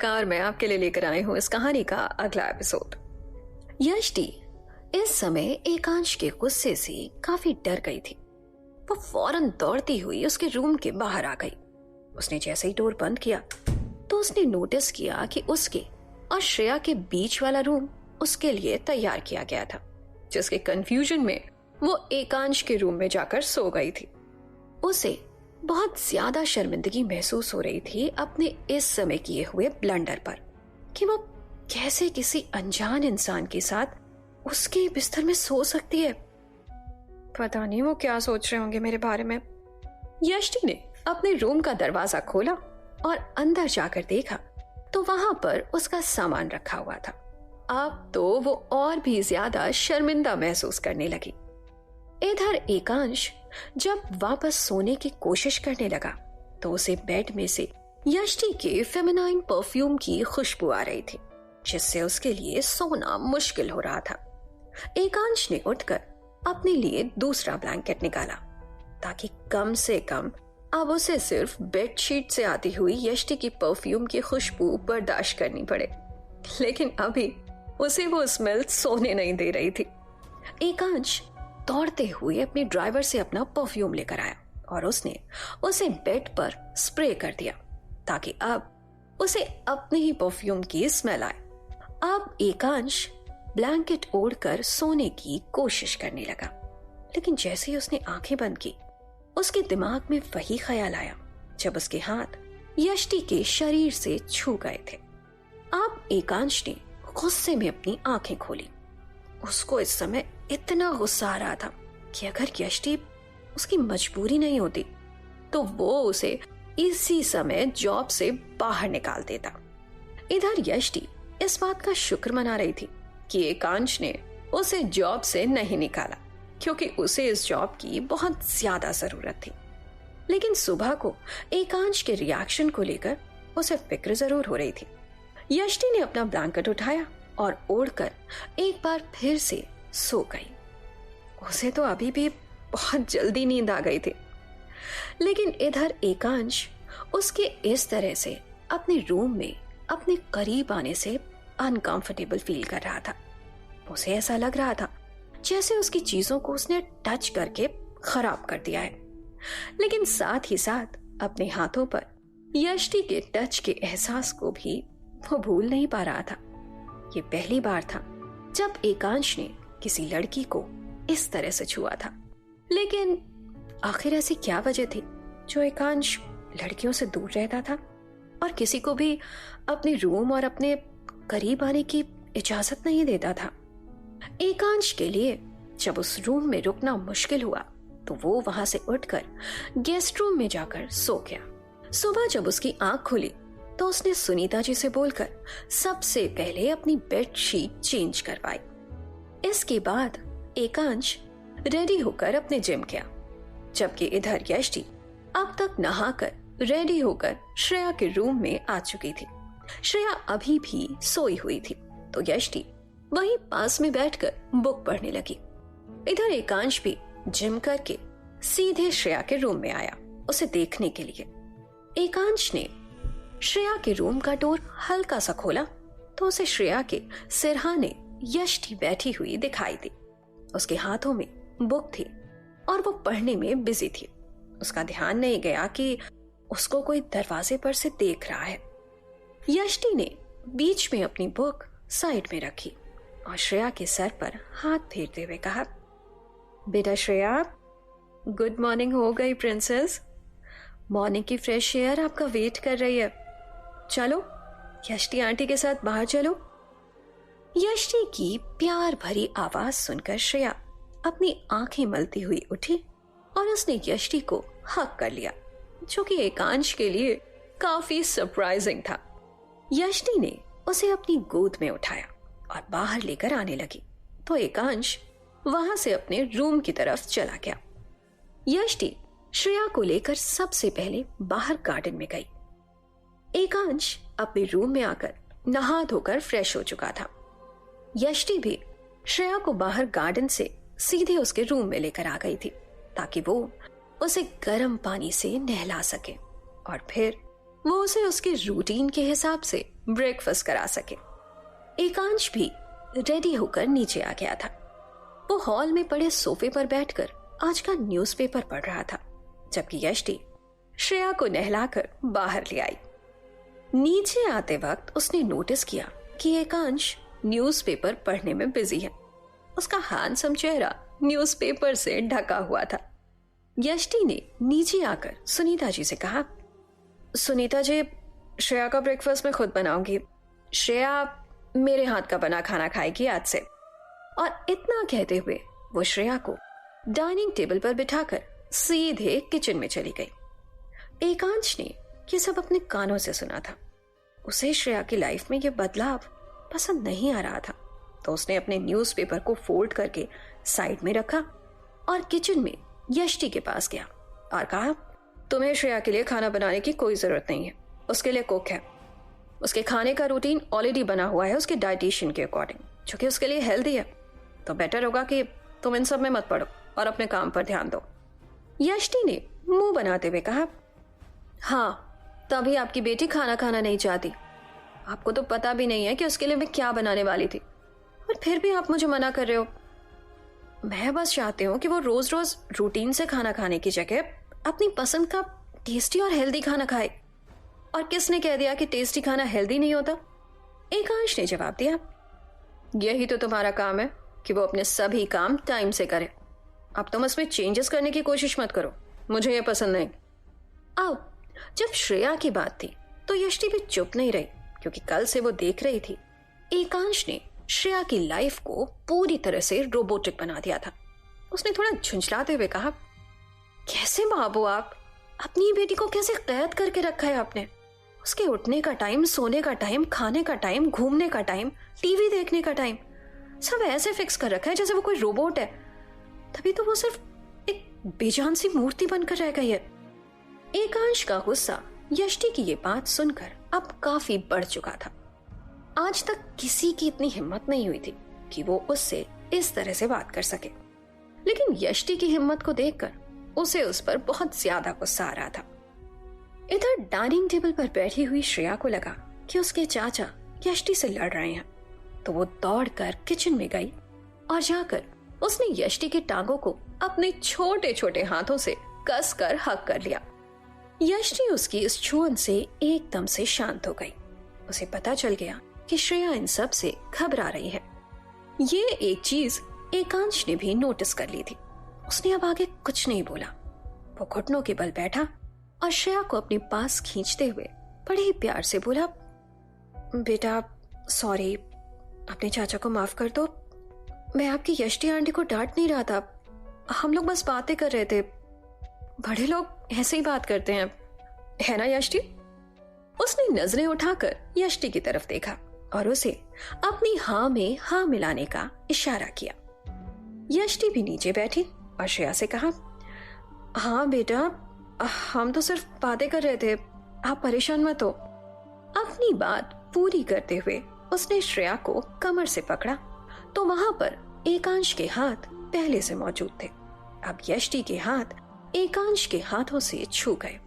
नमस्कार, मैं आपके लिए लेकर आई हूँ इस कहानी का अगला एपिसोड। यष्टि इस समय एकांश के गुस्से से काफी डर गई थी। वो फौरन दौड़ती हुई उसके रूम के बाहर आ गई। उसने जैसे ही डोर बंद किया तो उसने नोटिस किया कि उसके और श्रेया के बीच वाला रूम उसके लिए तैयार किया गया था, जिसके कंफ्यूजन में वो एकांश के रूम में जाकर सो गई थी। उसे बहुत ज्यादा शर्मिंदगी महसूस हो रही थी अपने इस समय किए हुए ब्लंडर पर कि वो कैसे किसी अनजान इंसान के साथ उसके बिस्तर में सो सकती है। पता नहीं वो क्या सोच रहे होंगे मेरे बारे में। यष्टि ने अपने रूम का दरवाजा खोला और अंदर जाकर देखा तो वहां पर उसका सामान रखा हुआ था। अब तो वो और भी ज्यादा शर्मिंदा महसूस करने लगी। इधर एकांश जब वापस सोने की कोशिश करने लगा तो उसे बेड में से यष्टि के फेमिनाइन परफ्यूम की खुशबू आ रही थी, जिससे उसके लिए सोना मुश्किल हो रहा था। एकांश ने उठकर अपने लिए दूसरा ब्लैंकेट निकाला ताकि कम से कम अब उसे सिर्फ बेडशीट से आती हुई यष्टि की परफ्यूम की खुशबू बर्दाश्त करनी पड़े, लेकिन अभी उसे वो स्मेल सोने नहीं दे रही थी। एकांश दौड़ते हुए अपने ड्राइवर से अपना परफ्यूम लेकर आया और उसने उसे बेड पर स्प्रे कर दिया ताकि अब उसे अपने ही परफ्यूम की स्मेल आए। अब एकांश ब्लैंकेट ओढ़कर सोने की कोशिश करने लगा, लेकिन जैसे ही उसने आंखें बंद की उसके दिमाग में वही ख्याल आया जब उसके हाथ यष्टि के शरीर से छू गए थे। अब एकांश ने गुस्से में अपनी आंखें खोली। उसको इस समय इतना गुस्सा आ रहा था कि अगर यष्टि उसकी मजबूरी नहीं होती तो वो उसे इसी समय जॉब से बाहर निकाल देता। इधर यष्टि इस बात का शुक्र मना रही थी कि एकांश ने उसे जॉब से नहीं निकाला, क्योंकि उसे इस जॉब की बहुत ज्यादा जरूरत थी। लेकिन सुबह को एकांश के रिएक्शन को लेकर उसे फिक्र जरूर हो रही थी। यष्टि ने अपना ब्लैंकेट उठाया और ओढ़कर एक बार फिर से सो गई। उसे तो अभी भी बहुत जल्दी नींद आ गई थी, लेकिन इधर एकांश उसके इस तरह से अपने रूम में अपने करीब आने से अनकंफर्टेबल फील कर रहा था। उसे ऐसा लग रहा था जैसे उसकी चीजों को उसने टच करके खराब कर दिया है, लेकिन साथ ही साथ अपने हाथों पर यष्टि के टच के एहसास को भी वो भूल नहीं पा रहा था। ये पहली बार था जब एकांश ने किसी लड़की को इस तरह से छुआ था, लेकिन आखिर ऐसी क्या वजह थी जो एकांश लड़कियों से दूर रहता था और किसी को भी अपने रूम और अपने करीब आने की इजाजत नहीं देता था। एकांश के लिए जब उस रूम में रुकना मुश्किल हुआ तो वो वहां से उठकर गेस्ट रूम में जाकर सो गया। सुबह जब उसकी आंख खुली तो उसने सुनीता जी से बोलकर सबसे पहले अपनी बेडशीट चेंज करवाई। इसके बाद एकांश रेडी होकर अपने जिम गया, जबकि इधर यष्टि अब तक नहाकर रेडी होकर श्रेया के रूम में आ चुकी थी। श्रेया अभी भी सोई हुई थी तो यष्टि वहीं पास में बैठकर बुक पढ़ने लगी। इधर एकांश भी जिम करके सीधे श्रेया के रूम में आया उसे देखने के लिए। एकांश ने श्रेया के रूम का डोर हल्का सा खोला तो उसे श्रेया के सिरहाने यष्टि बैठी हुई दिखाई दी। उसके हाथों में बुक थी और वो पढ़ने में बिजी थी। उसका ध्यान नहीं गया कि उसको कोई दरवाजे पर से देख रहा है। यष्टि ने बीच में अपनी बुक साइड में रखी और श्रेया के सर पर हाथ फेरते हुए कहा, बेटा श्रेया, गुड मॉर्निंग हो गई प्रिंसेस। मॉर्निंग की फ्रेश एयर आपका वेट कर रही है। चलो यष्टि आंटी के साथ बाहर चलो। यष्टि की प्यार भरी आवाज सुनकर श्रेया अपनी आंखें मलती हुई उठी और उसने यष्टि को हक कर लिया, जो कि एकांश के लिए काफी सरप्राइजिंग था। यष्टि ने उसे अपनी गोद में उठाया और बाहर लेकर आने लगी तो एकांश वहां से अपने रूम की तरफ चला गया। यष्टि श्रेया को लेकर सबसे पहले बाहर गार्डन में गई। एकांश अपने रूम में आकर नहा धोकर फ्रेश हो चुका था। यष्टि भी श्रेया को बाहर गार्डन से सीधे उसके रूम में लेकर आ गई थी ताकि वो उसे गर्म पानी से नहला सके और फिर वो उसे उसके रूटीन के हिसाब से ब्रेकफास्ट करा सके। एकांश भी रेडी होकर नीचे आ गया था। वो हॉल में पड़े सोफे पर बैठकर आज का न्यूज़पेपर पढ़ रहा था, जबकि यष्टि श्रेया को नहलाकर बाहर ले आई। नीचे आते वक्त उसने नोटिस किया कि एकांश न्यूज़पेपर पढ़ने में बिजी है। उसका हैंडसम चेहरा न्यूज़पेपर से ढका हुआ था। यष्टि ने नीचे आकर सुनीता जी से कहा, सुनीता जी, श्रेया का ब्रेकफास्ट मैं खुद बनाऊंगी। श्रेया मेरे हाथ का बना खाना खाएगी आज से। और इतना कहते हुए वो श्रेया को डाइनिंग टेबल पर बिठाकर सीधे किचन में चली गई। एकांश ने ये सब अपने कानों से सुना था। उसे श्रेया की लाइफ में ये बदलाव पसंद नहीं आ रहा था, तो उसने अपने न्यूज़पेपर को फोल्ड करके साइड में रखा और किचन में यष्टि के पास गया और कहा, तुम्हें श्रेया के लिए खाना बनाने की कोई जरूरत नहीं है, उसके लिए कुक है। उसके खाने का रूटीन ऑलरेडी बना हुआ है उसके डाइटिशियन के अकॉर्डिंग, जो कि उसके लिए हेल्दी है। तो बेटर होगा कि तुम इन सब में मत पड़ो और अपने काम पर ध्यान दो। यष्टि ने मुंह बनाते हुए कहा, हाँ, तभी आपकी बेटी खाना खाना नहीं चाहती। आपको तो पता भी नहीं है कि उसके लिए मैं क्या बनाने वाली थी, और फिर भी आप मुझे मना कर रहे हो। मैं बस चाहती हूँ कि वो रोज रोज रूटीन से खाना खाने की जगह अपनी पसंद का टेस्टी और हेल्दी खाना खाए। और किसने कह दिया कि टेस्टी खाना हेल्दी नहीं होता? एकांश ने जवाब दिया, यही तो तुम्हारा काम है कि वो अपने सभी काम टाइम से करे। अब तुम इसमें चेंजेस करने की कोशिश मत करो, मुझे ये पसंद नहीं। अब जब श्रेया की बात थी तो यष्टि भी चुप नहीं रही, क्योंकि कल से वो देख रही थी एकांश ने श्रेया की लाइफ को पूरी तरह से रोबोटिक बना दिया था। उसने थोड़ा झुंझलाते हुए कहा, कैसे बाबू, आप अपनी बेटी को कैसे कैद करके रखा है आपने? उसके उठने का टाइम, सोने का टाइम, खाने का टाइम, घूमने का टाइम, टीवी देखने का टाइम, सब ऐसे फिक्स कर रखा है जैसे वो कोई रोबोट है। तभी तो वो सिर्फ एक बेजान सी मूर्ति बनकर रह गई है। एकांश का गुस्सा यष्टि की ये बात सुनकर अब काफी बढ़ चुका था। आज तक किसी की इतनी हिम्मत नहीं हुई थी कि वो उससे इस तरह से बात कर सके, लेकिन यष्टि की हिम्मत को देखकर उसे उस पर बहुत ज्यादा गुस्सा आ रहा था। इधर डाइनिंग टेबल पर बैठी हुई श्रेया को लगा कि उसके चाचा यष्टि से लड़ रहे हैं, तो वो दौड़कर किचन में गई और जाकर उसने यष्टि की टांगों को अपने छोटे छोटे हाथों से कसकर हक कर लिया। यष्टि उसकी इस छुअन से एकदम से शांत हो गई। उसे पता चल गया कि श्रेया इन सब से घबरा रही है। ये एक चीज एकांश ने भी नोटिस कर ली थी। उसने अब आगे कुछ नहीं बोला। वो घुटनों के बल बैठा और श्रेया को अपने पास खींचते हुए बड़े ही प्यार से बोला, बेटा सॉरी, अपने चाचा को माफ कर दो। मैं आपकी यष्टि आंटी को डांट नहीं रहा था, हम लोग बस बातें कर रहे थे। बड़े लोग ऐसे ही बात करते हैं, है ना यष्टि? उसने नजरें उठाकर यष्टि की तरफ देखा और उसे अपनी हाँ में हाँ मिलाने का इशारा किया। यष्टि भी नीचे बैठी और श्रेया से कहा, हाँ बेटा, हम तो सिर्फ बातें कर रहे थे, आप परेशान मत हो। अपनी बात पूरी करते हुए उसने श्रेया को कमर से पकड़ा तो वहां पर एकांश के हाथ पहले से मौजूद थे। अब यष्टि के हाथ एकांश के हाथों से छू गए।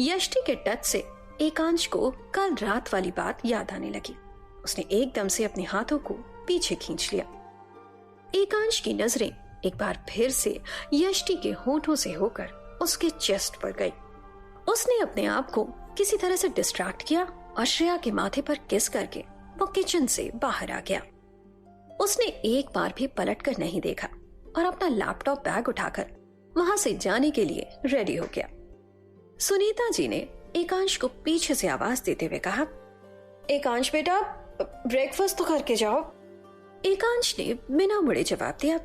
यष्टि के टच से एकांश को कल रात वाली बात याद आने लगी। उसने एकदम से अपने हाथों को पीछे खींच लिया। एकांश की नजरें एक बार फिर से यष्टि के होठों से होकर उसके चेस्ट पर गई। उसने अपने आप को किसी तरह से डिस्ट्रैक्ट किया और श्रेया के माथे पर किस करके वो किचन से बाहर आ गया। उसने एक बार भी पलट कर नहीं देखा और अपना लैपटॉप बैग उठाकर वहां से जाने के लिए रेडी हो गया। सुनीता जी ने एकांश को पीछे से आवाज देते हुए कहा, एकांश बेटा, ब्रेकफास्ट तो करके जाओ। एकांश ने बिना मुड़े जवाब दिया,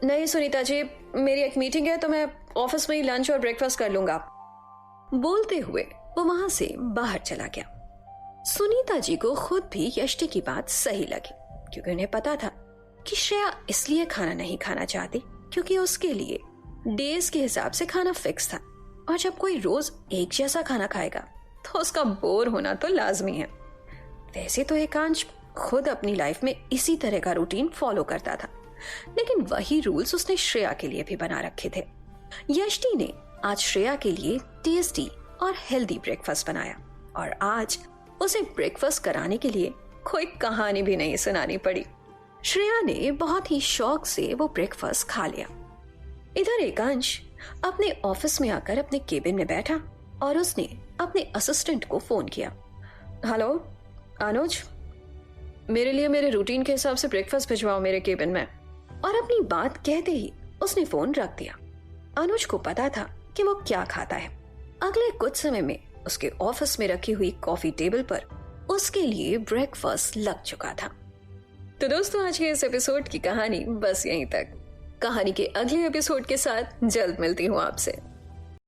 नहीं सुनीता जी, मेरी एक मीटिंग है तो मैं ऑफिस में ही लंच और ब्रेकफास्ट कर लूंगा। बोलते हुए वो वहां से बाहर चला गया। सुनीता जी को खुद भी यष्टि की बात सही लगी, क्योंकि उन्हें पता था कि श्रेया इसलिए खाना नहीं खाना चाहती क्योंकि उसके लिए डेज के हिसाब से खाना फिक्स था, और जब कोई रोज एक जैसा खाना खाएगा तो उसका बोर होना तो लाजमी है। वैसे तो एकांश खुद अपनी लाइफ में इसी तरह का रूटीन फॉलो करता था, लेकिन वही रूल्स उसने श्रेया के लिए भी बना रखे थे। यष्टि ने आज श्रेया के लिए टेस्टी और हेल्दी ब्रेकफास्ट बनाया और आज उसे ब्रेकफास्ट कराने के लिए कोई कहानी भी नहीं सुनानी पड़ी। श्रेया ने बहुत ही शौक से वो ब्रेकफास्ट खा लिया। इधर एकांश अपने ऑफिस में आकर अपने केबिन में बैठा और उसने अपने असिस्टेंट को फोन किया। हेलो अनुज, मेरे लिए मेरे रूटीन के हिसाब से ब्रेकफास्ट भिजवाओ मेरे केबिन में। और अपनी बात कहते ही उसने फोन रख दिया। अनुज को पता था कि वो क्या खाता है। अगले कुछ समय में उसके ऑफिस में रखी हुई कॉफी टेबल पर उसके लिए ब्रेकफास्ट लग चुका था। तो दोस्तों, आज के इस एपिसोड की कहानी बस यहीं तक। कहानी के अगले एपिसोड के साथ जल्द मिलती हूँ आपसे।